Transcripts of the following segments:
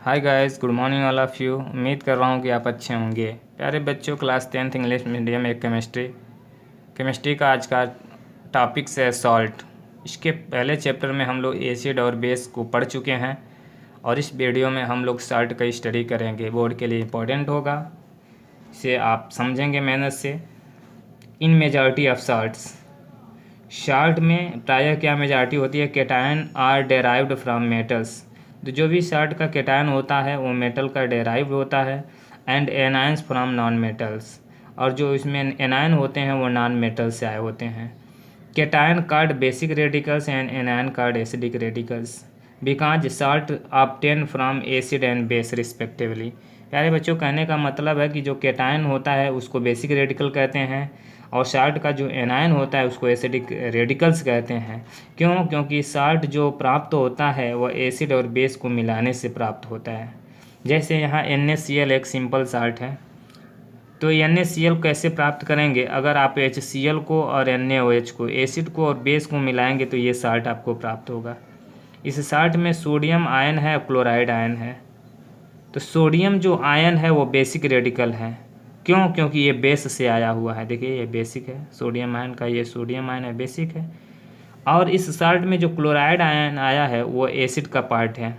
Hi guys, good morning all of you. उम्मीद कर रहा हूँ कि आप अच्छे होंगे। प्यारे बच्चों, क्लास 10th इंग्लिश मीडियम एक केमिस्ट्री का आज का टॉपिक्स है सॉल्ट। इसके पहले चैप्टर में हम लोग एसिड और बेस को पढ़ चुके हैं और इस वीडियो में हम लोग सॉल्ट का स्टडी करेंगे। बोर्ड के लिए इम्पोर्टेंट होगा, इसे आप समझेंगे मेहनत से। इन मेजॉरिटी ऑफ साल्ट में प्रायः क्या मेजॉरिटी होती है, cation are derived from metals. तो जो भी साल्ट का केटायन होता है वो मेटल का डेराइव होता है। And anions from non metals, और जो इसमें एनायन होते हैं वो नॉन मेटल से आए होते हैं। Cation card basic radicals and anion card acidic radicals because salt obtain from acid and base respectively. प्यारे बच्चों, कहने का मतलब है कि जो केटायन होता है उसको बेसिक रेडिकल कहते हैं और साल्ट का जो एनायन होता है उसको एसिडिक रेडिकल्स कहते हैं। क्यों? क्योंकि साल्ट जो प्राप्त होता है वह एसिड और बेस को मिलाने से प्राप्त होता है। जैसे यहाँ NaCl एक सिंपल साल्ट है, तो NaCl कैसे प्राप्त करेंगे? अगर आप HCl को और NaOH को, एसिड को और बेस को मिलाएंगे तो ये साल्ट आपको प्राप्त होगा। इस साल्ट में सोडियम आयन है, क्लोराइड आयन है। तो सोडियम जो आयन है वो बेसिक रेडिकल है। क्यों? क्योंकि ये बेस से आया हुआ है। देखिए ये बेसिक है, सोडियम आयन का ये सोडियम आयन है, बेसिक है। और इस साल्ट में जो क्लोराइड आयन आया है वो एसिड का पार्ट है,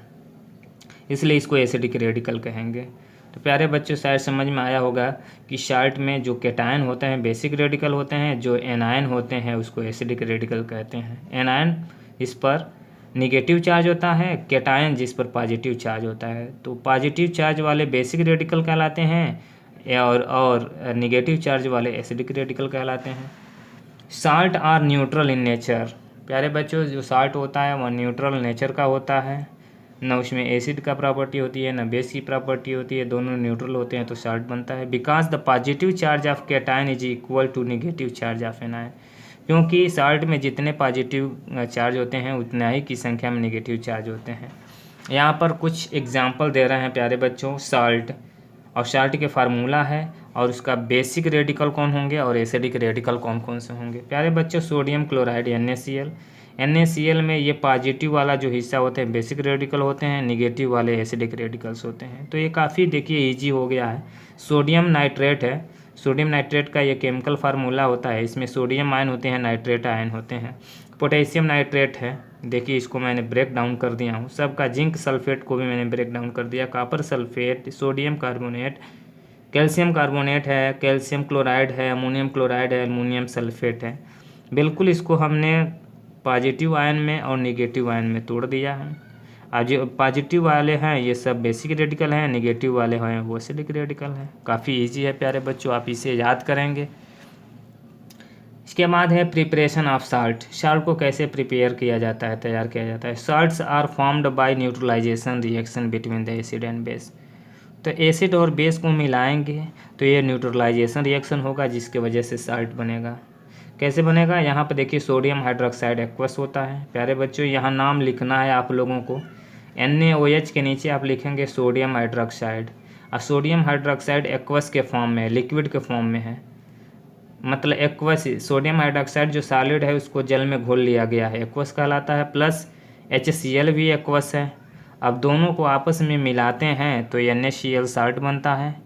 इसलिए इसको एसिडिक रेडिकल कहेंगे। तो प्यारे बच्चों, शायद समझ में आया होगा कि साल्ट में जो केटायन होते हैं बेसिक रेडिकल होते हैं, जो एनायन होते हैं उसको एसिडिक रेडिकल कहते हैं। एनायन इस पर निगेटिव चार्ज होता है, केटायन जिस पर पॉजिटिव चार्ज होता है। तो पॉजिटिव चार्ज वाले बेसिक रेडिकल कहलाते हैं और निगेटिव चार्ज वाले एसिडिक रेडिकल कहलाते हैं। Salt are neutral in nature. प्यारे बच्चों, जो साल्ट होता है वह न्यूट्रल नेचर का होता है, न उसमें एसिड का प्रॉपर्टी होती है न बेस की प्रॉपर्टी होती है, दोनों न्यूट्रल होते हैं तो साल्ट बनता है। Because the positive charge of cation is equal to negative charge of anion. क्योंकि साल्ट में जितने पॉजिटिव चार्ज होते हैं उतना ही की संख्या में निगेटिव चार्ज होते हैं। यहाँ पर कुछ एग्जाम्पल दे रहे हैं प्यारे बच्चों साल्ट, और साल्ट के फार्मूला है और उसका बेसिक रेडिकल कौन होंगे और एसिडिक रेडिकल कौन कौन से होंगे। प्यारे बच्चों, सोडियम क्लोराइड NaCl में ये पॉजिटिव वाला जो हिस्सा होते हैं बेसिक रेडिकल होते हैं, निगेटिव वाले एसिडिक रेडिकल्स होते हैं। तो ये काफ़ी देखिए ईजी हो गया है। सोडियम नाइट्रेट है, सोडियम नाइट्रेट का ये केमिकल फार्मूला होता है, इसमें सोडियम आयन होते हैं, नाइट्रेट आयन होते हैं। पोटेशियम नाइट्रेट है, देखिए इसको मैंने ब्रेक डाउन कर दिया हूँ सबका। जिंक सल्फेट को भी मैंने ब्रेक डाउन कर दिया। Copper sulphate, sodium carbonate, calcium carbonate है, कैल्शियम क्लोराइड है, अमोनियम क्लोराइड है, अमोनियम सल्फेट है। बिल्कुल इसको हमने पॉजिटिव आयन में और निगेटिव आयन में तोड़ दिया है। आज जो पॉजिटिव वाले हैं ये सब बेसिक रेडिकल हैं, निगेटिव वाले हैं वो एसिडिक रेडिकल हैं। काफ़ी इजी है प्यारे बच्चों, आप इसे याद करेंगे। इसके बाद है प्रिपरेशन ऑफ साल्ट। साल्ट को कैसे प्रिपेयर किया जाता है, तैयार किया जाता है। Salts are formed by neutralization reaction between the acid and base. तो एसिड और बेस को मिलाएंगे तो ये न्यूट्रलाइजेशन रिएक्शन होगा जिसकी वजह से साल्ट बनेगा। कैसे बनेगा? यहाँ पर देखिए सोडियम हाइड्रोक्साइड एक्वस होता है। प्यारे बच्चों, यहाँ नाम लिखना है आप लोगों को। NaOH के नीचे आप लिखेंगे सोडियम हाइड्रोक्साइड, और सोडियम हाइड्रोक्साइड एक्वस के फॉर्म में, लिक्विड के फॉर्म में है। मतलब एक्वस, सोडियम हाइड्रोक्साइड जो सॉलिड है उसको जल में घोल लिया गया है, एक्वस कहलाता है। प्लस HCl भी एक्वस है। अब दोनों को आपस में मिलाते हैं तो NaCl साल्ट बनता है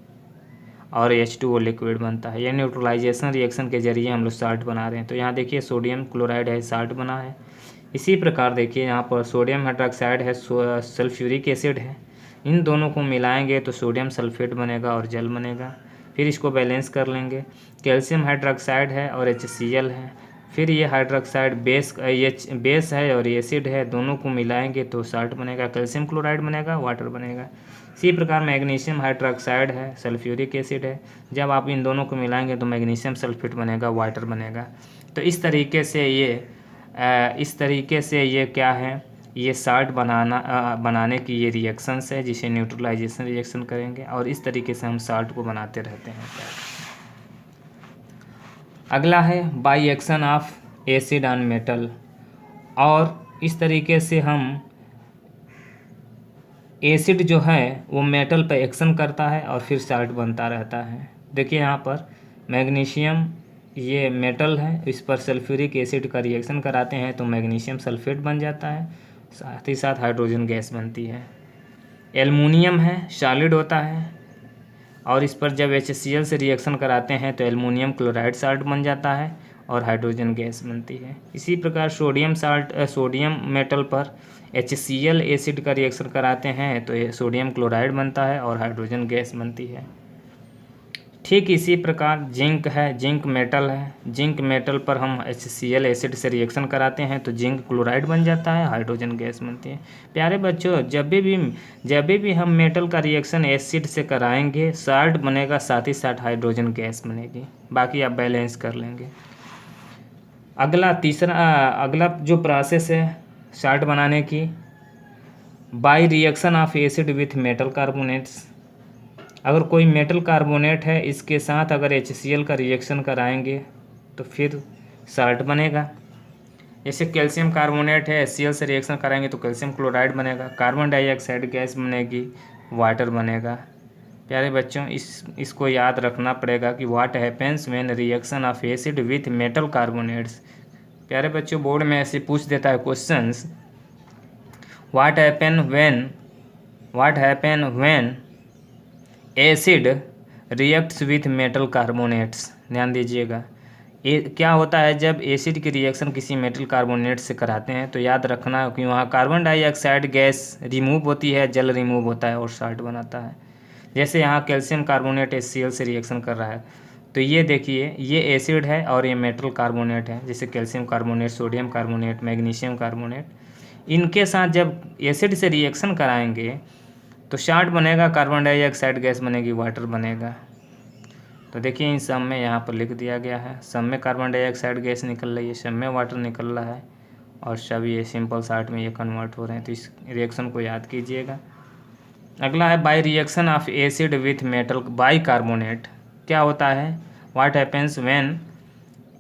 और H2O लिक्विड बनता है। ये न्यूट्रलाइजेशन रिएक्शन के जरिए हम लोग साल्ट बना रहे हैं। तो यहाँ देखिए सोडियम क्लोराइड है, साल्ट बना है। इसी प्रकार देखिए यहाँ पर सोडियम हाइड्रोक्साइड है, सल्फ्यूरिक एसिड है। इन दोनों को मिलाएंगे तो सोडियम सल्फेट बनेगा और जल बनेगा। फिर इसको बैलेंस कर लेंगे। कैल्शियम हाइड्रोक्साइड है और HCl है। फिर ये हाइड्रोक्साइड बेस है और एसिड है, दोनों को मिलाएंगे तो साल्ट बनेगा, कैल्शियम क्लोराइड बनेगा, वाटर बनेगा। इसी प्रकार मैग्नीशियम हाइड्रोक्साइड है, सल्फ्यूरिक एसिड है। जब आप इन दोनों को मिलाएंगे तो मैग्नीशियम सल्फेट बनेगा, वाटर बनेगा। तो इस तरीके से ये क्या है, ये साल्ट बनाने की ये रिएक्शंस है जिसे न्यूट्रलाइजेशन रिएक्शन करेंगे, और इस तरीके से हम साल्ट को बनाते रहते हैं। अगला है by action of acid on metal, और इस तरीके से हम एसिड जो है वो मेटल पर एक्शन करता है और फिर साल्ट बनता रहता है। देखिए यहाँ पर मैग्नीशियम ये मेटल है, इस पर सल्फ्यूरिक एसिड का रिएक्शन कराते हैं तो मैग्नीशियम सल्फेट बन जाता है, साथ ही साथ हाइड्रोजन गैस बनती है। एल्युमिनियम है, सॉलिड होता है, और इस पर जब HCl से रिएक्शन कराते हैं तो एल्युमिनियम क्लोराइड साल्ट बन जाता है और हाइड्रोजन गैस बनती है। इसी प्रकार सोडियम मेटल पर HCl एसिड का रिएक्शन कराते हैं तो ये सोडियम क्लोराइड बनता है और हाइड्रोजन गैस बनती है। ठीक इसी प्रकार जिंक है, जिंक मेटल है, जिंक मेटल पर हम HCl एसिड से रिएक्शन कराते हैं तो जिंक क्लोराइड बन जाता है, हाइड्रोजन गैस बनती है। प्यारे बच्चों, जब भी हम मेटल का रिएक्शन एसिड से कराएंगे साल्ट बनेगा, साथ ही साथ हाइड्रोजन गैस बनेगी, बाकी आप बैलेंस कर लेंगे। अगला जो प्रोसेस है साल्ट बनाने की, bye reaction of acid with metal carbonates. अगर कोई मेटल कार्बोनेट है, इसके साथ अगर HCl का रिएक्शन कराएंगे तो फिर साल्ट बनेगा। जैसे कैल्शियम कार्बोनेट है, HCl से रिएक्शन कराएंगे तो कैल्शियम क्लोराइड बनेगा, कार्बन डाइऑक्साइड गैस बनेगी, वाटर बनेगा। प्यारे बच्चों, इसको याद रखना पड़ेगा कि what happens when reaction of acid with metal carbonates. प्यारे बच्चों, बोर्ड में ऐसे पूछ देता है questions, what happen when acid reacts with metal carbonates. ध्यान दीजिएगा, क्या होता है जब एसिड की रिएक्शन किसी मेटल कार्बोनेट से कराते हैं तो याद रखना कि वहाँ कार्बन डाइऑक्साइड गैस रिमूव होती है, जल रिमूव होता है और साल्ट बनाता है। जैसे यहाँ कैल्शियम कार्बोनेट HCl से रिएक्शन कर रहा है तो ये देखिए, ये एसिड है और ये मेटल कार्बोनेट है, जैसे calcium carbonate, sodium carbonate, magnesium carbonate. इनके साथ जब एसिड से रिएक्शन कराएंगे तो साल्ट बनेगा, कार्बन डाइऑक्साइड गैस बनेगी, वाटर बनेगा। तो देखिए इन सब में यहाँ पर लिख दिया गया है, सब में कार्बन डाइऑक्साइड गैस निकल रही है, सब में वाटर निकल रहा है और सब ये सिंपल साल्ट में ये कन्वर्ट हो रहे हैं। तो इस रिएक्शन को याद कीजिएगा। अगला है by reaction of acid with metal by carbonate. क्या होता है, what happens when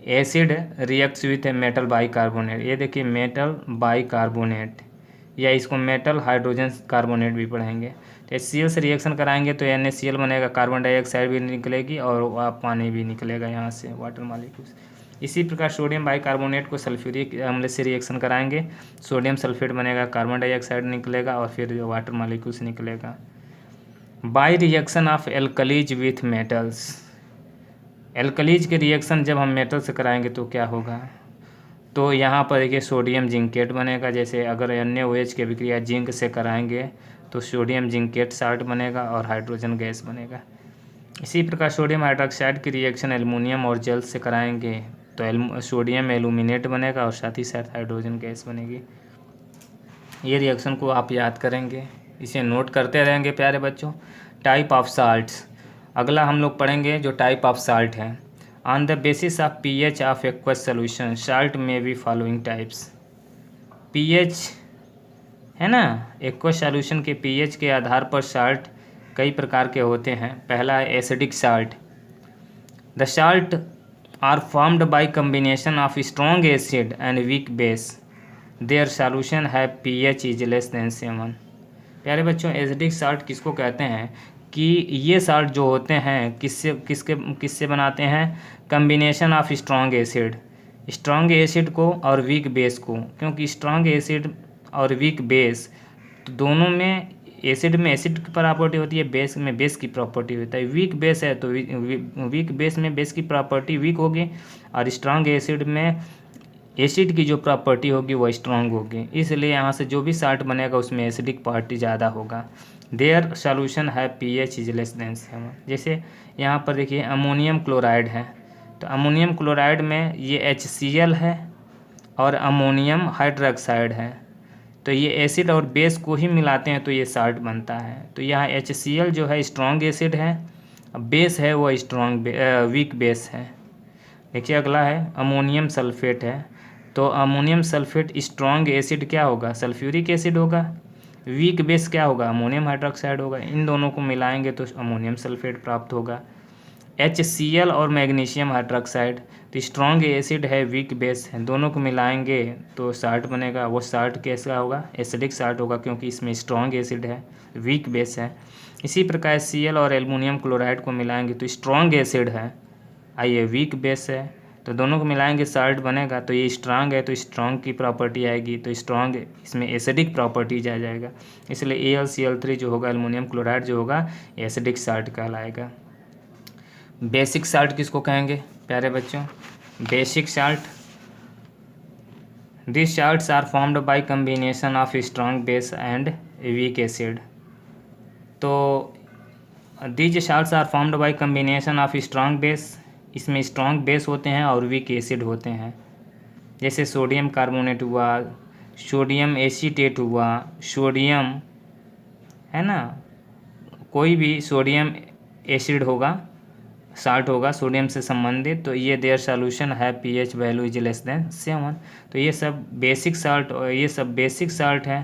acid reacts with metal by carbonate. ये देखिए मेटल बाई कार्बोनेट, या इसको मेटल हाइड्रोजन कार्बोनेट भी पढ़ेंगे। तो HCl से रिएक्शन कराएंगे तो NaCl बनेगा, कार्बन डाइऑक्साइड भी निकलेगी और पानी भी निकलेगा यहाँ से, वाटर मॉलिक्यूल्स। इसी प्रकार सोडियम बाइकार्बोनेट को सल्फ्यूरिक अम्ल से रिएक्शन कराएंगे, सोडियम सल्फेट बनेगा, कार्बन डाइऑक्साइड निकलेगा और फिर वाटर मॉलिक्यूल्स निकलेगा। Bye reaction of alkalis with metals. Alkalis के रिएक्शन जब हम मेटल से कराएंगे तो क्या होगा, तो यहाँ पर देखिए सोडियम जिंकेट बनेगा। जैसे अगर NaOH की अभिक्रिया जिंक से कराएंगे तो सोडियम जिंकेट साल्ट बनेगा और हाइड्रोजन गैस बनेगा। इसी प्रकार सोडियम हाइड्रोक्साइड की रिएक्शन एल्युमिनियम और जल से कराएंगे तो सोडियम एल्यूमिनेट बनेगा और साथ ही साथ हाइड्रोजन गैस बनेगी। ये रिएक्शन को आप याद करेंगे, इसे नोट करते रहेंगे प्यारे बच्चों। टाइप ऑफ साल्ट्स, अगला हम लोग पढ़ेंगे जो टाइप ऑफ साल्ट है। On the basis of pH of aqueous solution salt में बी फॉलोइंग टाइप्स। pH है ना, एक्वस सॉल्यूशन के pH के आधार पर साल्ट कई प्रकार के होते हैं। पहला है acidic salt. The salt are formed by combination of strong acid and weak base, their solution है pH इज लेस देन 7। प्यारे बच्चों, एसिडिक साल्ट किसको कहते हैं कि ये साल्ट जो होते हैं किससे बनाते हैं, कम्बिनेशन ऑफ स्ट्रॉन्ग एसिड को और वीक बेस को। क्योंकि स्ट्रॉन्ग एसिड और वीक बेस तो दोनों में, एसिड में एसिड की प्रॉपर्टी होती है, बेस में बेस की प्रॉपर्टी होता है। वीक बेस है तो वीक बेस में बेस की प्रॉपर्टी वीक होगी और स्ट्रॉन्ग एसिड में एसिड की जो प्रॉपर्टी होगी वो स्ट्रॉन्ग होगी। इसलिए यहाँ से जो भी साल्ट बनेगा उसमें एसिडिक पार्टी ज़्यादा होगा। देयर सॉल्यूशन है pH इज लेस देन 7। जैसे यहाँ पर देखिए अमोनियम क्लोराइड है, तो अमोनियम क्लोराइड में ये HCl है और अमोनियम हाइड्रोक्साइड है, तो ये एसिड और बेस को ही मिलाते हैं तो ये साल्ट बनता है। तो यहाँ HCl जो है स्ट्रॉन्ग एसिड है, बेस है वो वीक बेस है। देखिए अगला है अमोनियम सल्फेट है, तो अमोनियम सल्फेट स्ट्रॉन्ग एसिड क्या होगा, सल्फ्यूरिक एसिड होगा। वीक बेस क्या होगा, अमोनियम हाइड्रोक्साइड होगा। इन दोनों को मिलाएंगे तो अमोनियम सल्फेट प्राप्त होगा। HCl और मैग्नीशियम हाइड्रोक्साइड, तो स्ट्रॉन्ग एसिड है, वीक बेस है, दोनों को मिलाएंगे तो साल्ट बनेगा। वो साल्ट कैसा होगा, एसिडिक साल्ट होगा, क्योंकि इसमें स्ट्रॉन्ग एसिड है, वीक बेस है। इसी प्रकार HCl और एल्युमिनियम क्लोराइड को मिलाएंगे तो स्ट्रॉन्ग एसिड है, आइए वीक बेस है, तो दोनों को मिलाएंगे साल्ट बनेगा। तो ये स्ट्रांग है तो स्ट्रांग की प्रॉपर्टी आएगी, तो स्ट्रांग इसमें एसिडिक प्रॉपर्टीज आ जाएगा, इसलिए AlCl3 जो होगा एल्युमिनियम क्लोराइड जो होगा एसिडिक साल्ट कहलाएगा। बेसिक साल्ट किसको कहेंगे प्यारे बच्चों? Basic salt, this salts are formed by combination of strong base and weak acid. तो these salts are formed by combination of strong base, इसमें स्ट्रांग बेस होते हैं और वीक एसिड होते हैं। जैसे सोडियम कार्बोनेट हुआ, सोडियम एसीटेट हुआ, सोडियम है ना, कोई भी सोडियम एसिड होगा, साल्ट होगा सोडियम से संबंधित, तो ये देयर सॉल्यूशन है pH value is less than 7। तो ये सब बेसिक साल्ट, ये सब बेसिक साल्ट है,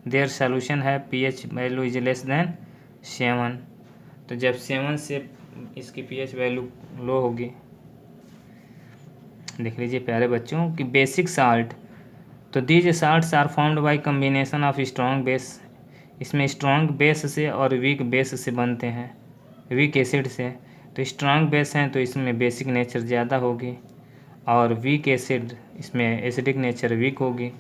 देयर सॉल्यूशन है pH value is less than 7। तो जब 7 से इसकी pH वैल्यू लो होगी, देख लीजिए प्यारे बच्चों कि बेसिक साल्ट, तो these salts are formed by combination of strong base, इसमें स्ट्रॉन्ग बेस से और वीक बेस से बनते हैं, वीक एसिड से। तो स्ट्रॉन्ग बेस हैं तो इसमें बेसिक नेचर ज़्यादा होगी और वीक एसिड इसमें एसिडिक नेचर वीक होगी।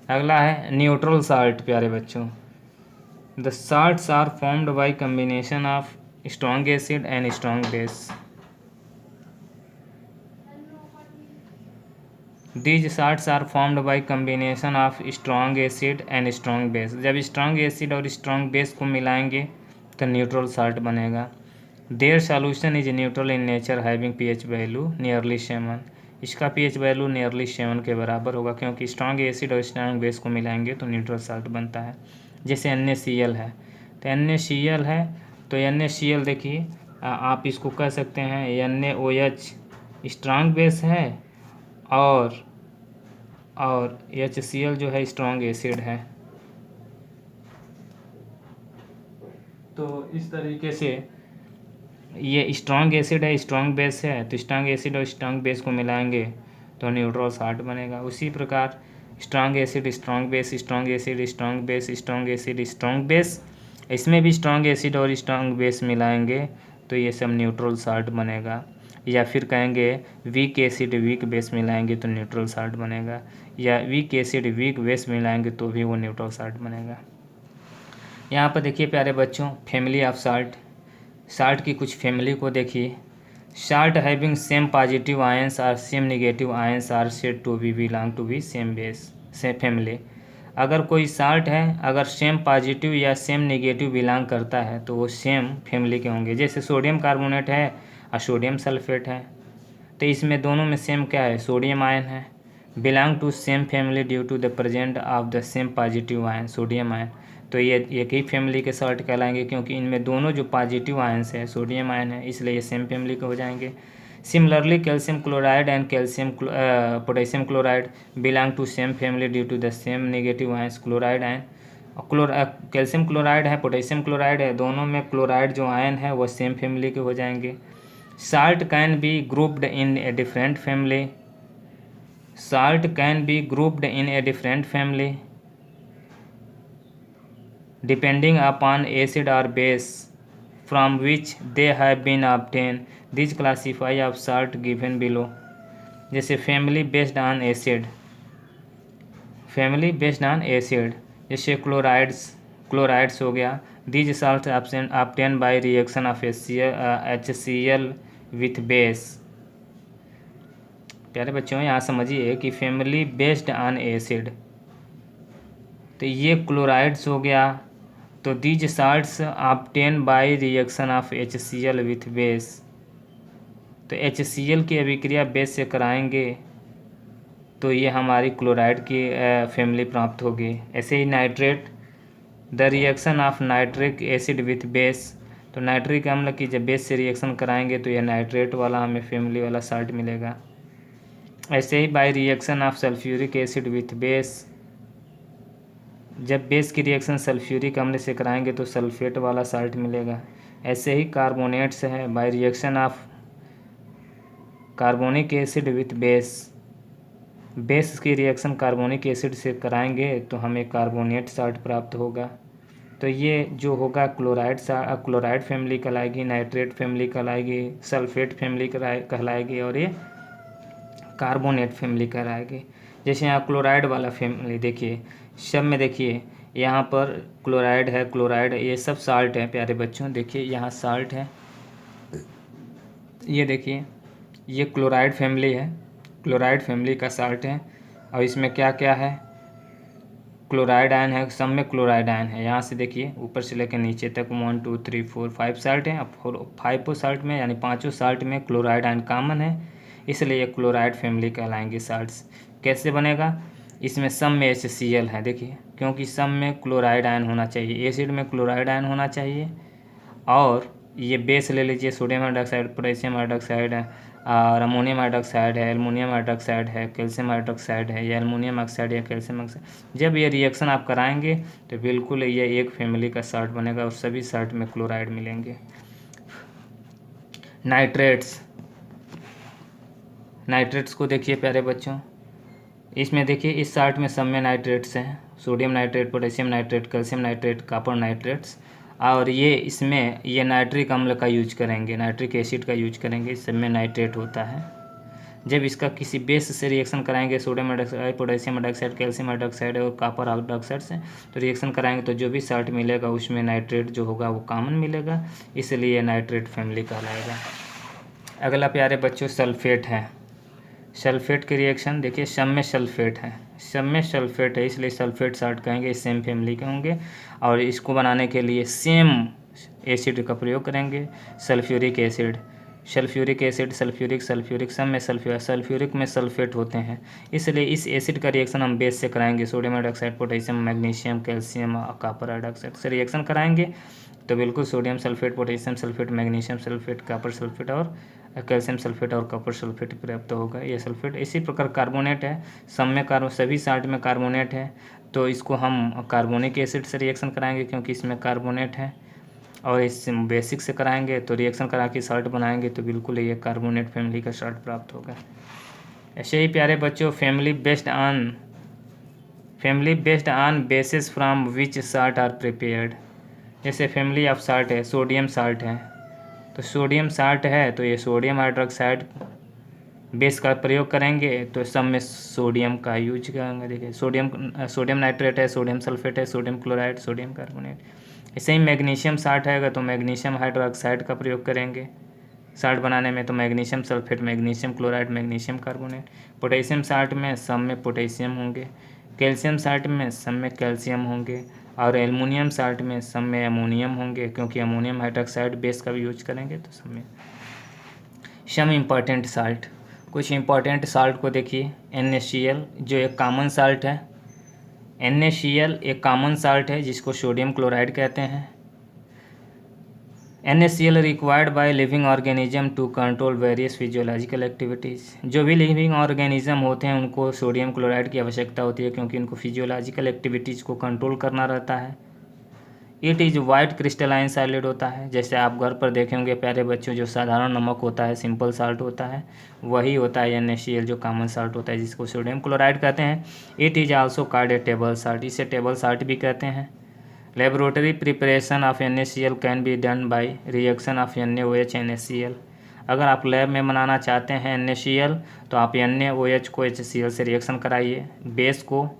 अगला है न्यूट्रल साल्ट प्यारे बच्चों। The salts are formed by combination of strong acid and strong base. These salts are formed by combination of strong acid and strong base। जब strong acid और strong base को मिलाएंगे तो न्यूट्रल साल्ट बनेगा। Their solution is neutral in nature having pH value nearly 7। इसका pH value nearly 7 के बराबर होगा, क्योंकि स्ट्रॉन्ग एसिड और स्ट्रॉन्ग बेस को मिलाएंगे तो न्यूट्रल साल्ट बनता है। जैसे NaCl है, तो NaCl है तो NaCl देखिए आप इसको कह सकते हैं NaOH स्ट्रॉन्ग बेस है और HCl जो है स्ट्रॉन्ग एसिड है। तो इस तरीके से ये स्ट्रॉन्ग एसिड है, स्ट्रॉन्ग बेस है, तो स्ट्रॉन्ग एसिड और स्ट्रॉन्ग बेस को मिलाएंगे तो न्यूट्रल साल्ट बनेगा। उसी प्रकार strong acid strong base, strong acid strong base, strong acid strong base, इसमें भी स्ट्रॉन्ग एसिड और स्ट्रॉन्ग बेस मिलाएंगे तो ये सब न्यूट्रल साल्ट बनेगा। या फिर कहेंगे वीक एसिड वीक बेस मिलाएंगे तो न्यूट्रल साल्ट बनेगा, या वीक एसिड वीक बेस मिलाएंगे तो भी वो न्यूट्रल साल्ट बनेगा। यहाँ पर देखिए प्यारे बच्चों फैमिली ऑफ साल्ट, साल्ट की कुछ फैमिली को देखिए। Salt having same positive ions और same negative ions are said to be belong to be same base से फैमिली। अगर कोई साल्ट है अगर सेम पॉजिटिव या सेम नेगेटिव बिलोंग करता है तो वो सेम फैमिली के होंगे। जैसे सोडियम कार्बोनेट है और सोडियम सल्फेट है, तो इसमें दोनों में सेम क्या है, सोडियम आयन है, belong to same family due to the present of the same positive ion sodium ion. तो ये एक ही फैमिली के साल्ट कहलाएंगे, क्योंकि इनमें दोनों जो पॉजिटिव आयन्स है सोडियम आयन है, इसलिए ये सेम फैमिली के हो जाएंगे। Similarly calcium chloride and calcium potassium chloride belong to same family due to the same negative ions chloride ion. Calcium chloride है, पोटेशियम क्लोराइड है, दोनों में क्लोराइड जो आयन है वो सेम फैमिली के हो जाएंगे। Salt can be grouped in a different family। Salt can be grouped in a different family depending upon acid or base from which they have been obtained। These classify of salt given below। जैसे family based on acid, family based on acid, जैसे chlorides हो गया। These salts obtained by reaction of HCl with base. प्यारे बच्चों यहाँ समझिए कि family based on acid, तो ये क्लोराइड्स हो गया, तो these salts obtain bye reaction of HCl with base. तो HCl की अभिक्रिया बेस से कराएंगे तो ये हमारी क्लोराइड की फैमिली प्राप्त होगी। ऐसे ही nitrate, the reaction of nitric acid with base, तो नाइट्रिक अम्ल की जब बेस से रिएक्शन कराएंगे तो यह नाइट्रेट वाला हमें फैमिली वाला साल्ट मिलेगा। ऐसे ही by reaction of sulphuric acid with base, जब बेस की रिएक्शन सल्फ्यूरिक अम्ल से कराएंगे तो सल्फेट वाला साल्ट मिलेगा। ऐसे ही कार्बोनेट्स है, by reaction of carbonic acid with base, base की रिएक्शन कार्बोनिक एसिड से कराएंगे तो हमें कार्बोनेट साल्ट प्राप्त होगा। तो ये जो होगा क्लोराइड फैमिली कहलाएगी, नाइट्रेट फैमिली कहलाएगी, सल्फेट फैमिली कहलाएगी और ये कार्बोनेट फैमिली कहलाएगी। जैसे यहाँ क्लोराइड वाला फैमिली देखिए, सब में देखिए यहाँ पर क्लोराइड है, ये सब साल्ट है प्यारे बच्चों। देखिए यहाँ साल्ट है, ये देखिए ये क्लोराइड फैमिली है, क्लोराइड फैमिली का साल्ट है। और इसमें क्या क्या है, क्लोराइड आयन है, सब में क्लोराइड आयन है। यहाँ से देखिए ऊपर से लेकर नीचे तक 1 2 3 4 5 साल्ट हैं। अब 5 साल्ट में यानी 5 साल्ट में क्लोराइड आयन कॉमन है, इसलिए ये क्लोराइड फैमिली कहलाएंगे साल्ट्स। कैसे बनेगा, इसमें सब में HCl है देखिए, क्योंकि सब में क्लोराइड आयन होना चाहिए, एसिड में क्लोराइड आयन होना चाहिए। और ये बेस ले लीजिए, सोडियम हाइड्रोक्साइड, पोटेशियम हाइड्रोक्साइड है और अमोनियम हाइड्रोक्साइड है, एल्युमिनियम हाइड्रोक्साइड है, कैल्शियम हाइड्रोक्साइड है, या एल्युमिनियम ऑक्साइड या कैल्शियम ऑक्साइड। जब ये रिएक्शन आप कराएंगे तो बिल्कुल ये एक फैमिली का साल्ट बनेगा और सभी साल्ट में क्लोराइड मिलेंगे। नाइट्रेट्स को देखिए प्यारे बच्चों, इसमें देखिए इस साल्ट में सब में नाइट्रेट्स हैं, sodium nitrate, potassium nitrate, calcium nitrate, copper nitrates. और ये इसमें ये नाइट्रिक अम्ल का यूज करेंगे, नाइट्रिक एसिड का यूज करेंगे, इस सब में नाइट्रेट होता है। जब इसका किसी बेस से रिएक्शन कराएंगे, sodium hydroxide, potassium hydroxide, calcium hydroxide और कॉपर हाइड्रोक्साइड से तो रिएक्शन कराएंगे तो जो भी साल्ट मिलेगा उसमें नाइट्रेट जो होगा वो कॉमन मिलेगा, इसलिए नाइट्रेट फैमिली कहलाएगा। अगला प्यारे बच्चों सल्फेट है। सल्फेट के रिएक्शन देखिए, सब में सल्फेट है, सब में सल्फेट है, इसलिए सल्फेट साल्ट कहेंगे, सेम फैमिली के होंगे। और इसको बनाने के लिए सेम एसिड का प्रयोग करेंगे, सल्फ्यूरिक एसिड, सल्फ्यूरिक सब में सल्फ्यूरिक में सल्फेट होते हैं, इसलिए इस एसिड का रिएक्शन हम बेस से कराएंगे, sodium hydroxide, potassium, magnesium, calcium और कॉपर हाइड्रोक्साइड से रिएक्शन कराएंगे तो बिल्कुल sodium sulphate, potassium sulphate, magnesium sulphate, copper sulphate और कैल्शियम सल्फेट और कॉपर सल्फेट प्राप्त होगा। ये सल्फेट इसी प्रकार कार्बोनेट है, सब में सभी साल्ट में कार्बोनेट है, तो इसको हम कार्बोनिक एसिड से रिएक्शन कराएंगे क्योंकि इसमें कार्बोनेट है। और इस बेसिक से कराएंगे तो रिएक्शन करा के साल्ट बनाएंगे तो बिल्कुल ये कार्बोनेट फैमिली का साल्ट प्राप्त होगा। ऐसे ही प्यारे बच्चों family based on basis from which salt are prepared. जैसे फैमिली ऑफ साल्ट है, सोडियम साल्ट है, तो सोडियम साल्ट है तो ये सोडियम हाइड्रोक्साइड बेस का प्रयोग करेंगे तो सब में सोडियम का यूज करेंगे। देखिए सोडियम नाइट्रेट है, सोडियम सल्फेट है, सोडियम क्लोराइड, सोडियम कार्बोनेट। ऐसे ही मैग्नीशियम साल्ट है तो मैग्नीशियम हाइड्रोक्साइड का प्रयोग करेंगे साल्ट बनाने में, तो magnesium sulphate, magnesium chloride, magnesium carbonate. Potassium salt में सब में पोटेशियम होंगे, कैल्शियम साल्ट में सब में कैल्शियम होंगे और एल्युमिनियम साल्ट में सब में अमोनियम होंगे, क्योंकि अमोनियम हाइड्रोक्साइड बेस का भी यूज करेंगे तो सब में। सम इम्पॉर्टेंट साल्ट, कुछ इम्पॉर्टेंट साल्ट को देखिए। NaCl जो एक कॉमन साल्ट है, NaCl एक कॉमन साल्ट है जिसको सोडियम क्लोराइड कहते हैं। NaCl required by living organism to control various physiological activities. जो भी लिविंग ऑर्गेनिज्म होते हैं उनको सोडियम क्लोराइड की आवश्यकता होती है क्योंकि इनको फिजियोलॉजिकल एक्टिविटीज़ को कंट्रोल करना रहता है। It is white crystalline solid होता है, जैसे आप घर पर देखेंगे प्यारे बच्चों जो साधारण नमक होता है, सिंपल साल्ट होता है, वही होता है NaCl जो कॉमन साल्ट होता है जिसको सोडियम क्लोराइड कहते हैं। It is also called a table salt, इसे टेबल साल्ट भी कहते हैं। Laboratory preparation of NaCl can be done by reaction of NaOH NaCl। अगर आप लैब में बनाना चाहते हैं NaCl तो आप NaOH को HCl से रिएक्शन कराइए, बेस को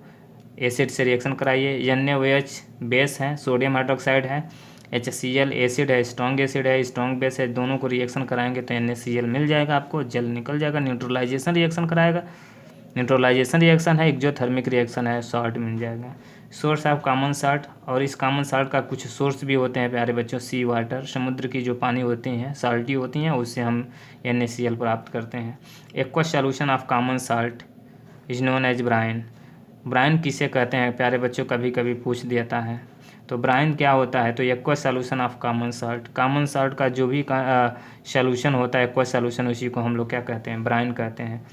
एसिड से रिएक्शन कराइए। NaOH बेस है, सोडियम हाइड्रोक्साइड है, HCl एसिड है, स्ट्रॉन्ग एसिड है, स्ट्रॉन्ग बेस है, दोनों को रिएक्शन कराएंगे तो NaCl मिल जाएगा, आपको जल निकल जाएगा। न्यूट्रलाइजेशन रिएक्शन कराएगा, न्यूट्रलाइजेशन रिएक्शन है, एक्जोथर्मिक रिएक्शन है, सॉल्ट मिल जाएगा। सोर्स ऑफ कॉमन साल्ट, और इस कॉमन साल्ट का कुछ सोर्स भी होते हैं प्यारे बच्चों। सी वाटर, समुद्र की जो पानी होती हैं साल्टी होती हैं, उससे हम NaCl प्राप्त करते हैं। Aqueous solution of common salt is known as brine. Brine किसे कहते हैं प्यारे बच्चों, कभी कभी पूछ देता है, तो ब्राइन क्या होता है, तो aqueous solution of common salt. Common salt का जो भी सॉल्यूशन होता है एक्वस सॉल्यूशन, उसी को हम लोग क्या कहते हैं, ब्राइन कहते हैं।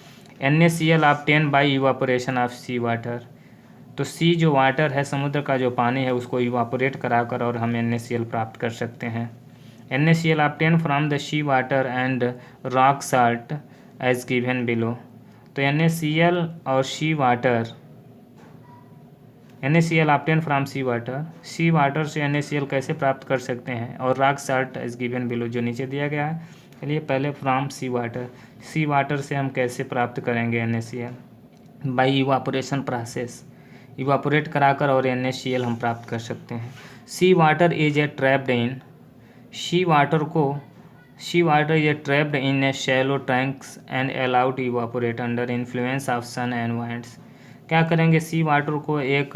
NaCl obtain by evaporation of sea water, तो सी जो वाटर है, समुद्र का जो पानी है, उसको इवापोरेट कराकर और हम NaCl प्राप्त कर सकते हैं। NaCl obtain from the sea water and rock salt as given below. तो NaCl और sea water NaCl obtain from sea water, sea water से NaCl कैसे प्राप्त कर सकते हैं, और rock salt is given below जो नीचे दिया गया है। चलिए पहले from sea water, sea water से हम कैसे प्राप्त करेंगे NaCl, by evaporation process, evaporate कराकर और NaCl हम प्राप्त कर सकते हैं। सी water is a trapped in, sea water is a trapped in a shallow tanks and allowed evaporate under influence of sun and winds. क्या करेंगे, सी वाटर को एक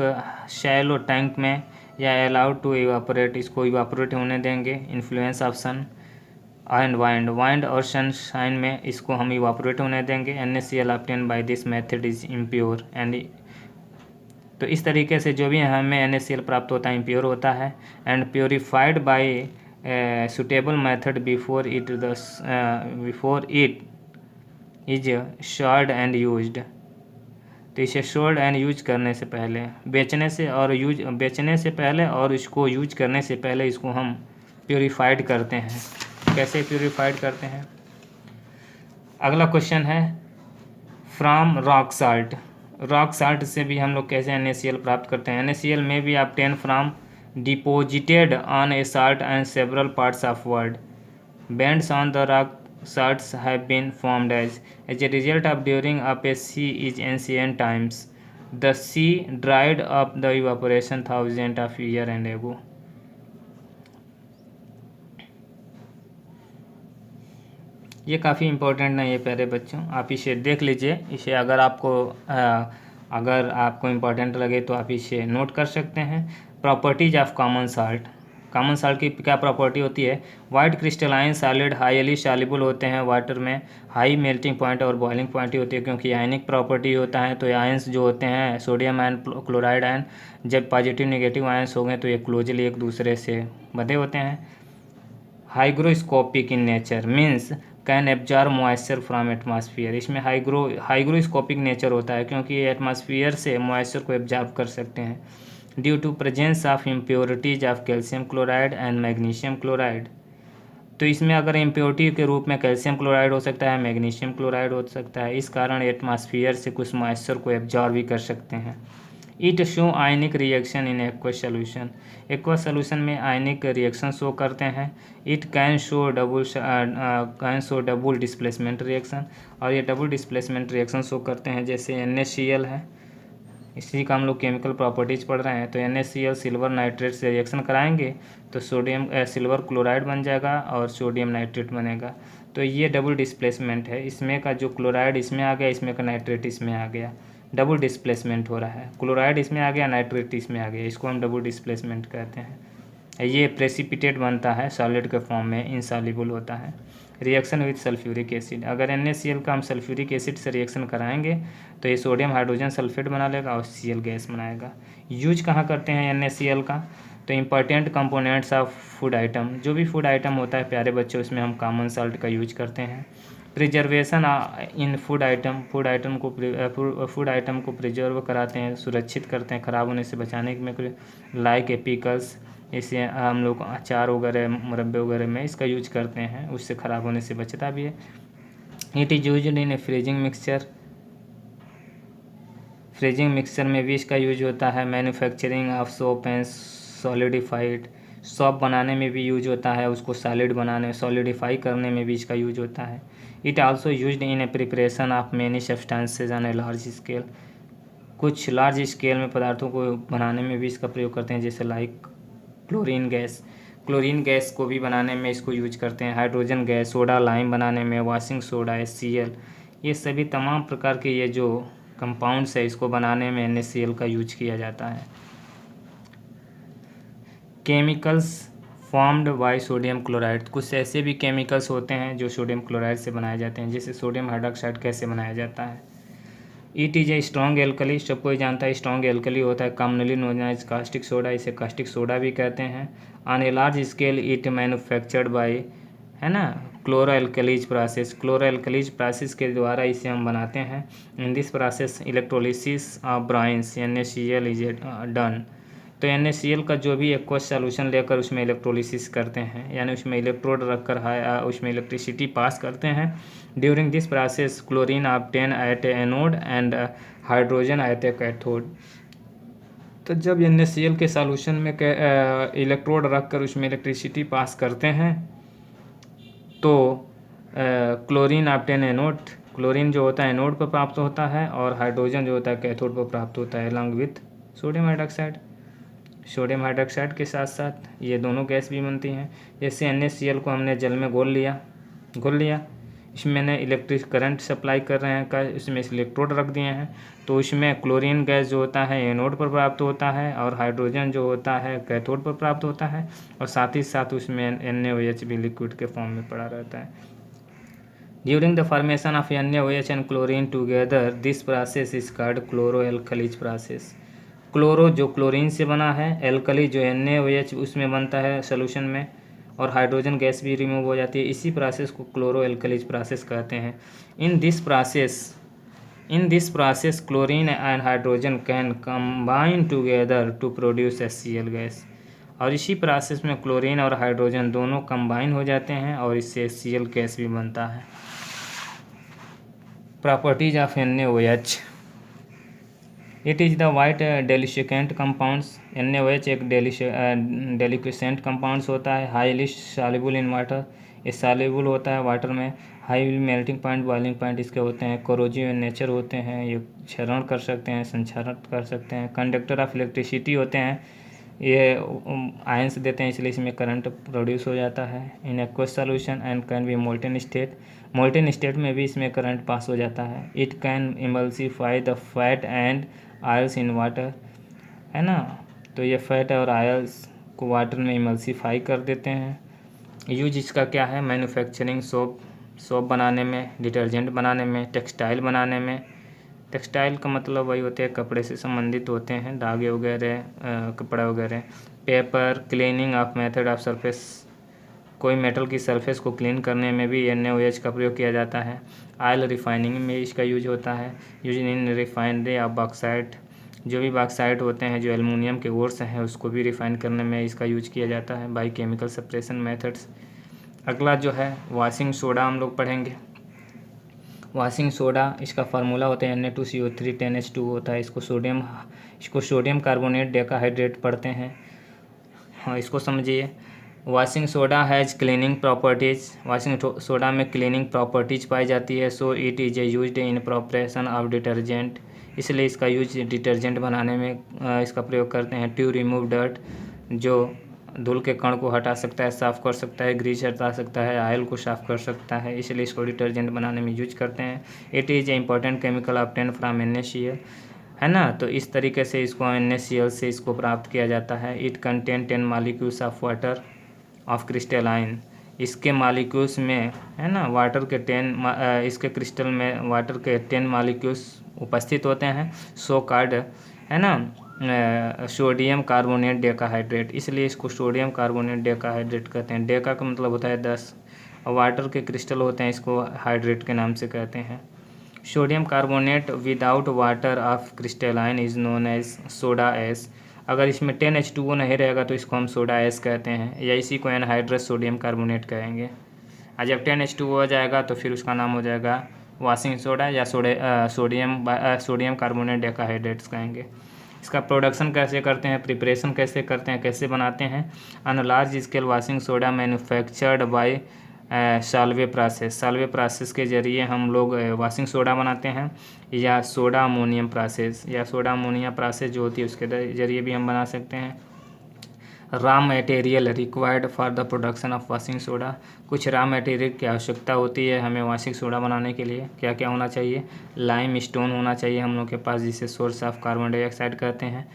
शैलो टैंक में या अलाउड टू इवापोरेट, इसको इवापोरेट होने देंगे influence of sun and wind और सनशाइन में इसको हम इवापोरेट होने देंगे। NaCl obtain by this method is impure and, तो इस तरीके से जो भी हमें NaCl प्राप्त होता है इम्प्योर होता है, and purified bye suitable method before it is shard and used. तो इसे शोल्ड एंड यूज करने से पहले, बेचने से पहले और इसको यूज करने से पहले इसको हम प्योरीफाइड करते हैं। कैसे प्योरीफाइड करते हैं? अगला क्वेश्चन है from rock salt, rock salt से भी हम लोग कैसे NaCl प्राप्त करते हैं। NaCl में भी obtain from deposited on A salt and several parts of world, bands on the rock salts have been formed as a result of during up a sea is ancient times. The sea dried up the evaporation thousands of years and ago. ये काफ़ी important है ये प्यारे बच्चों, आप इसे देख लीजिए। इसे अगर आपको इम्पोर्टेंट लगे तो आप इसे नोट कर सकते हैं। Properties of common salt, common salt की क्या प्रॉपर्टी होती है? White crystalline solid highly soluble होते हैं वाटर में, हाई मेल्टिंग पॉइंट और बॉइलिंग पॉइंट होती है, क्योंकि आयनिक प्रॉपर्टी होता है। तो आयंस जो होते हैं सोडियम आयन क्लोराइड आयन, जब पॉजिटिव नेगेटिव आयंस हो गए तो ये क्लोजली एक दूसरे से बंधे होते हैं। Hygroscopic in nature means can absorb moisture from atmosphere, इसमें हाइग्रोस्कोपिक नेचर होता है क्योंकि ये एटमॉस्फेयर से मॉइस्चर को एब्जॉर्ब कर सकते हैं। Due to presence of impurities of calcium chloride and magnesium chloride, तो इसमें अगर इम्प्योरिटी के रूप में कैल्शियम क्लोराइड हो सकता है, मैग्नीशियम क्लोराइड हो सकता है, इस कारण एटमॉस्फेयर से कुछ मॉइस्चर को एब्जॉर्ब भी कर सकते हैं। It show ionic reaction in aqueous solution, aqueous solution में आयनिक रिएक्शन शो करते हैं। It can show double displacement reaction, और ये डबल डिस्प्लेसमेंट रिएक्शन शो करते हैं। जैसे NaCl है, इसी का हम लोग केमिकल प्रॉपर्टीज पढ़ रहे हैं। तो NaCl सिल्वर नाइट्रेट से रिएक्शन कराएंगे तो सिल्वर क्लोराइड बन जाएगा और सोडियम नाइट्रेट बनेगा। तो ये डबल डिस्प्लेसमेंट है, इसमें का जो क्लोराइड इसमें आ गया, इसमें का नाइट्रेट इसमें आ गया, डबल डिस्प्लेसमेंट हो रहा है। क्लोराइड इसमें आ गया, नाइट्रेट इसमें आ गया, इसको हम डबल डिस्प्लेसमेंट कहते हैं। ये प्रेसिपिटेट बनता है, सॉलिड के फॉर्म में इनसॉल्युबल होता है। रिएक्शन विद सल्फ्यूरिक एसिड, अगर NaCl का हम सल्फ्यूरिक एसिड से रिएक्शन कराएंगे तो ये सोडियम हाइड्रोजन सल्फेट बना लेगा और Cl गैस बनाएगा। यूज कहाँ करते हैं NaCl का? तो important components of food item, जो भी फूड आइटम होता है प्यारे बच्चों, इसमें हम कॉमन साल्ट का यूज करते हैं। प्रिजर्वेशन इन फूड आइटम को प्रिजर्व कराते हैं, सुरक्षित करते हैं ख़राब होने से बचाने में, लाइक ए पिकल्स, इसे हम लोग अचार वगैरह मुरब्बे वगैरह में इसका यूज करते हैं, उससे ख़राब होने से बचता भी है। It is used in A freezing mixture, freezing mixture में भी इसका यूज होता है। Manufacturing of soap and solidified, shop बनाने में भी यूज होता है, उसको सॉलिडिफाई करने में भी इसका यूज होता है। It also used in a preparation of many substances on a large scale, कुछ लार्ज स्केल में पदार्थों को बनाने में भी इसका प्रयोग करते हैं, जैसे लाइक क्लोरीन गैस को भी बनाने में इसको यूज करते हैं। हाइड्रोजन गैस, सोडा लाइम बनाने में, वॉशिंग सोडा, HCl, ये सभी तमाम प्रकार के ये जो कंपाउंड्स है इसको बनाने में NaCl का यूज किया जाता है। Chemicals formed by sodium chloride, कुछ ऐसे भी केमिकल्स होते हैं जो सोडियम क्लोराइड से बनाए जाते हैं, जैसे सोडियम हाइड्रोक्साइड कैसे बनाया जाता है। It is a strong alkali, सब कोई जानता है स्ट्रॉन्ग एल्कली होता है, commonly known as caustic soda, इसे कास्टिक सोडा भी कहते हैं। On a large scale it manufactured by, है ना, क्लोरो एल्कलीज प्रोसेस के द्वारा इसे हम बनाते हैं। In this process electrolysis of brines NaCl is done, तो NaCl का जो भी एक्वस सॉल्यूशन लेकर उसमें इलेक्ट्रोलिसिस करते हैं, यानी उसमें इलेक्ट्रोड रखकर उसमें इलेक्ट्रिसिटी पास करते हैं। During this process chlorine obtain at a anode and hydrogen at a cathode, तो जब NaCl के सॉल्यूशन में इलेक्ट्रोड रख कर उसमें इलेक्ट्रिसिटी पास करते हैं तो क्लोरीन ऑब्टेन एनोड, क्लोरीन जो होता है एनोड पर प्राप्त होता है और हाइड्रोजन जो होता है कैथोड पर प्राप्त होता है along with sodium hydroxide. Sodium hydroxide के साथ साथ ये दोनों गैस भी बनती हैं। जैसे NaCl को हमने जल में घोल लिया, इसमें मैंने इलेक्ट्रिक करंट सप्लाई कर रहे हैं, इसमें इलेक्ट्रोड रख दिए हैं, तो इसमें क्लोरीन गैस जो होता है एनोड पर प्राप्त होता है और हाइड्रोजन जो होता है कैथोड पर प्राप्त होता है, और साथ ही साथ उसमें NaOH भी लिक्विड के फॉर्म में पड़ा रहता है। During the formation of NaOH and chlorine together this process is called chloroalkalis process. Chloro जो क्लोरीन से बना है, एल्कली जो NaOH उसमें बनता है सोल्यूशन में, और हाइड्रोजन गैस भी रिमूव हो जाती है। इसी प्रोसेस को क्लोरोएल्कलीज प्रोसेस कहते हैं। In this process chlorine and hydrogen can combine together to produce HCl gas. और इसी प्रोसेस में क्लोरीन और हाइड्रोजन दोनों कंबाइन हो जाते हैं और इससे HCl गैस भी बनता है। Properties of NaOH। It is the white deliquescent compounds. NaOH एक डेलिक्वेसेंट कंपाउंड्स होता है, हाईली सॉल्युबल इन वाटर, ये सॉल्युबल होता है वाटर में, high melting point, boiling point इसके होते हैं, कोरोजिव इन नेचर होते हैं, ये क्षरण कर सकते हैं, संक्षारण कर सकते हैं, कंडक्टर ऑफ इलेक्ट्रिसिटी होते हैं, ये आयंस देते हैं इसलिए इसमें करंट प्रोड्यूस हो जाता है। In aqueous solution and can be molten state, molten state में भी इसमें करंट पास हो जाता है। It can emulsify the fat and oils in water, है ना, तो ये फैट और आयल्स को वाटर में इमल्सिफाई कर देते हैं। यूज इसका क्या है, मैन्युफैक्चरिंग, सोप बनाने में, डिटर्जेंट बनाने में, टेक्सटाइल बनाने में। टेक्सटाइल का मतलब वही होते हैं कपड़े से संबंधित होते हैं, धागे वगैरह, कपड़ा वगैरह। Paper, cleaning of method of surface, कोई मेटल की सरफेस को क्लीन करने में भी NaOH का प्रयोग किया जाता है। ऑयल रिफाइनिंग में इसका यूज होता है। Use in refinery of bauxite, जो भी बॉक्साइट होते हैं जो एल्युमिनियम के ओर्स हैं उसको भी रिफाइन करने में इसका यूज किया जाता है बाई केमिकल सेपरेशन मेथड्स। अगला जो है वॉशिंग सोडा हम लोग पढ़ेंगे। वॉशिंग सोडा इसका फार्मूला होता है Na2CO3 10H2 होता है। इसको सोडियम कार्बोनेट डेकाहाइड्रेट पढ़ते हैं। हाँ, इसको समझिए। Washing soda has cleaning properties, washing soda में क्लीनिंग प्रॉपर्टीज पाई जाती है। So it is used in preparation of detergent, इसलिए इसका यूज डिटर्जेंट बनाने में इसका प्रयोग करते हैं। टू रिमूव डर्ट, जो धूल के कण को हटा सकता है, साफ़ कर सकता है, ग्रीस हटा सकता है, ऑयल को साफ़ कर सकता है, इसलिए इसको डिटर्जेंट बनाने में यूज करते हैं। It is A important chemical obtain from NaCl, है ना, तो इस तरीके से इसको NaCl से इसको प्राप्त किया जाता है। It contain 10 molecules of water of crystalline, इसके मॉलिक्यूल्स में, है ना, वाटर के 10 इसके क्रिस्टल में वाटर के 10 मॉलिक्यूल्स उपस्थित होते हैं। सो कॉल्ड, है ना, सोडियम कार्बोनेट डेकाहाइड्रेट, इसलिए इसको सोडियम कार्बोनेट डेकाहाइड्रेट कहते हैं। डेका का मतलब होता है 10, और वाटर के क्रिस्टल होते हैं इसको हाइड्रेट के नाम से कहते हैं। Sodium carbonate without water of crystalline is known as soda ash. अगर इसमें 10H2O नहीं रहेगा तो इसको हम सोडा एस कहते हैं, या इसी को एनहाइड्रस सोडियम कार्बोनेट कहेंगे। और जब 10H2O हो जाएगा तो फिर उसका नाम हो जाएगा वॉशिंग सोडा या सोडियम कार्बोनेट डेकाहाइड्रेट्स कहेंगे। इसका प्रोडक्शन कैसे करते हैं, प्रिपरेशन कैसे करते हैं, कैसे बनाते हैं। On large scale washing soda manufactured by Solvay process के ज़रिए हम लोग वॉशिंग सोडा बनाते हैं, या सोडा अमोनियम प्रोसेस जो होती है उसके ज़रिए भी हम बना सकते हैं। Raw material required for the production of washing soda, कुछ रॉ मटेरियल की आवश्यकता होती है हमें वॉशिंग सोडा बनाने के लिए। क्या क्या होना चाहिए, लाइम स्टोन होना चाहिए हम लोग के पास, जिसे सोर्स ऑफ कार्बन डाइऑक्साइड कहते हैं,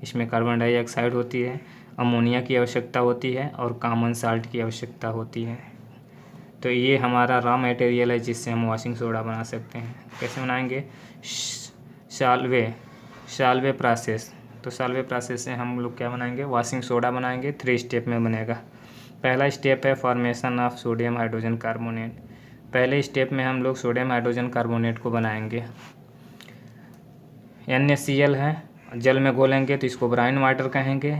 इसमें कार्बन डाइऑक्साइड होती है। अमोनिया की आवश्यकता होती है और कॉमन साल्ट की आवश्यकता होती है। तो ये हमारा रॉ मटेरियल है जिससे हम वॉशिंग सोडा बना सकते हैं। कैसे बनाएंगे, साल्वे प्रोसेस, तो साल्वे प्रोसेस से हम लोग क्या बनाएंगे, वॉशिंग सोडा बनाएंगे। 3 स्टेप में बनेगा। पहला स्टेप है formation of sodium hydrogen carbonate. पहले स्टेप में हम लोग सोडियम हाइड्रोजन कार्बोनेट को बनाएंगे। NaCl है, जल में घोलेंगे तो इसको ब्राइन वाटर कहेंगे।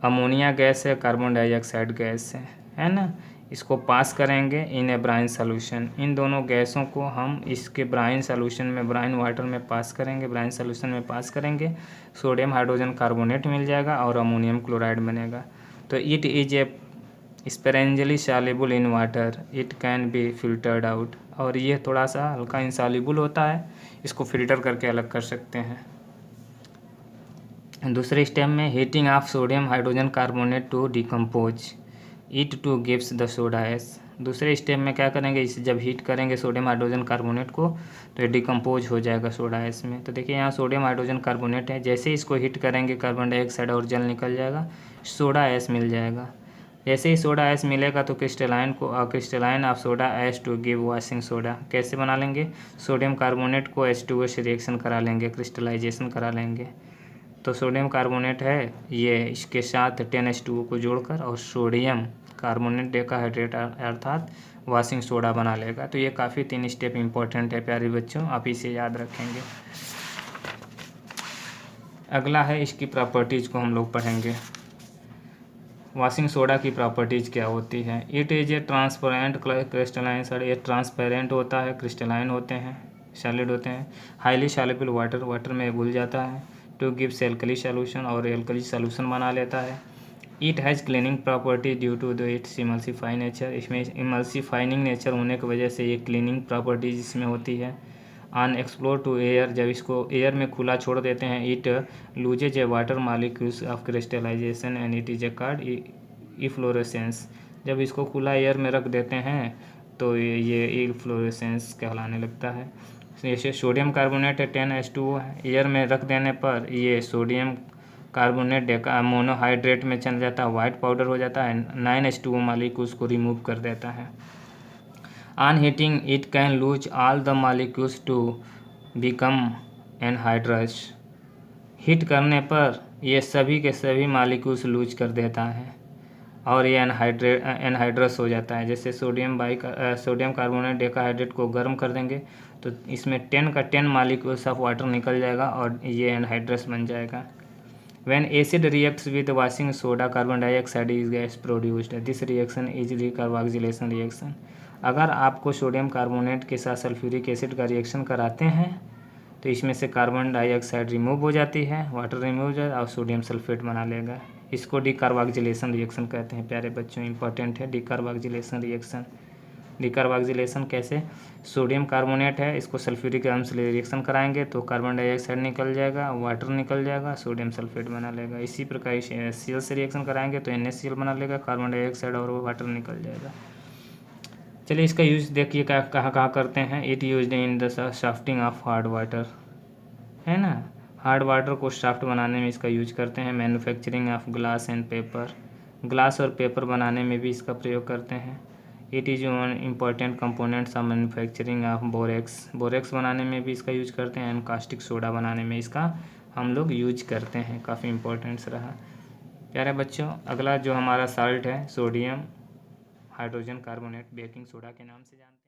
अमोनिया गैस है, कार्बन डाइऑक्साइड गैस है ना। इसको पास करेंगे इन ए ब्राइन सॉल्यूशन। इन दोनों गैसों को हम इसके ब्राइन सॉल्यूशन में, ब्राइन वाटर में पास करेंगे, ब्राइन सॉल्यूशन में पास करेंगे, सोडियम हाइड्रोजन कार्बोनेट मिल जाएगा और अमोनियम क्लोराइड बनेगा। तो it is a sparingly soluble in water, it can be filtered out. और ये थोड़ा सा हल्का इंसॉल्युबल होता है, इसको फिल्टर करके अलग कर सकते हैं। दूसरे स्टेप में heating of sodium hydrogen carbonate to decompose it to gives the soda ash. दूसरे स्टेप में क्या करेंगे, इसे जब हीट करेंगे सोडियम हाइड्रोजन कार्बोनेट को तो ये डिकम्पोज हो जाएगा सोडा एस में। तो देखिए यहाँ सोडियम हाइड्रोजन कार्बोनेट है, जैसे ही इसको हीट करेंगे कार्बन डाइऑक्साइड और जल निकल जाएगा, सोडा एस मिल जाएगा। जैसे ही सोडा एस मिलेगा तो crystalline of soda ash to give washing soda. कैसे बना लेंगे, सोडियम कार्बोनेट को H2O से रिएक्शन करा लेंगे, क्रिस्टलाइजेशन करा लेंगे। तो सोडियम कार्बोनेट है ये, इसके साथ 10H2O को जोड़कर और सोडियम कार्बोनेट डेकाहाइड्रेट अर्थात वॉशिंग सोडा बना लेगा। तो ये काफ़ी 3 स्टेप इंपॉर्टेंट है प्यारे बच्चों, आप इसे याद रखेंगे। अगला है इसकी प्रॉपर्टीज़ को हम लोग पढ़ेंगे। वॉशिंग सोडा की प्रॉपर्टीज़ क्या होती है। It is A transparent crystalline salt, ये ट्रांसपेरेंट होता है, क्रिस्टलाइन होते हैं, सॉलिड होते हैं। हाईली सॉल्युबल वाटर में घुल जाता है। टू गिव्स एल्कली सॉल्यूशन, और एल्कली सॉल्यूशन बना लेता है। It has cleaning property due to the its emulsify nature, इसमें इमल्सिफाइनिंग नेचर होने की वजह से ये क्लीनिंग प्रॉपर्टीज इसमें होती है। ऑन एक्सप्लोर टू एयर, जब इसको एयर में खुला छोड़ देते हैं, it loses a water molecules of crystallization and it is a called efflorescence. जब इसको खुला एयर में रख देते हैं तो ये इफ्लोरेसेंस कहलाने लगता है। जैसे सोडियम कार्बोनेट है 10H2O है, एयर में रख देने पर ये सोडियम कार्बोनेट मोनोहाइड्रेट में चल जाता है, वाइट पाउडर हो जाता है, 9H2O मालिक्यूल्स को रिमूव कर देता है। On heating it can lose all the molecules to become anhydrous. Heat करने पर ये सभी के सभी मालिक्यूल्स लूज कर देता है और ये एनहाइड्रस हो जाता है। जैसे सोडियम कार्बोनेट डेकाहाइड्रेट को गर्म कर देंगे तो इसमें 10 का 10 मालिक्यूल्स ऑफ वाटर निकल जाएगा और ये एनहाइड्रस बन जाएगा। When acid reacts with washing soda, carbon dioxide is gas produced. This reaction is decarboxylation reaction. अगर आपको सोडियम कार्बोनेट के साथ सल्फ्यूरिक एसिड का रिएक्शन कराते हैं तो इसमें से कार्बन डाइऑक्साइड रिमूव हो जाती है, वाटर रिमूव हो जाए और सोडियम सल्फेट बना लेगा। इसको डिकार्बोक्सिलेशन रिएक्शन कहते हैं प्यारे बच्चों, इंपॉर्टेंट है डिकार्बोक्सिलेशन रिएक्शन। डिकार्बोक्सिलेशन कैसे, सोडियम कार्बोनेट है, इसको सल्फ्यूरिक एसिड से रिएक्शन कराएंगे तो कार्बन डाइऑक्साइड निकल जाएगा, वाटर निकल जाएगा, सोडियम सल्फेट बना लेगा। इसी प्रकार HCl से रिएक्शन कराएंगे तो NaCl बना लेगा, कार्बन डाइऑक्साइड और वाटर निकल जाएगा। चलिए इसका यूज देखिए कहाँ करते हैं। It use in the softening of hard water, है ना, हार्ड वाटर को शाफ्ट बनाने में इसका यूज करते हैं। Manufacturing of glass and paper, glass और पेपर बनाने में भी इसका प्रयोग करते हैं। It is one important components of manufacturing of borax, borax बनाने में भी इसका यूज करते हैं। एंड कास्टिक सोडा बनाने में इसका हम लोग यूज करते हैं, काफ़ी इंपॉर्टेंट्स रहा प्यारे बच्चों। अगला जो हमारा साल्ट है sodium hydrogen carbonate, baking soda के नाम से जानते हैं।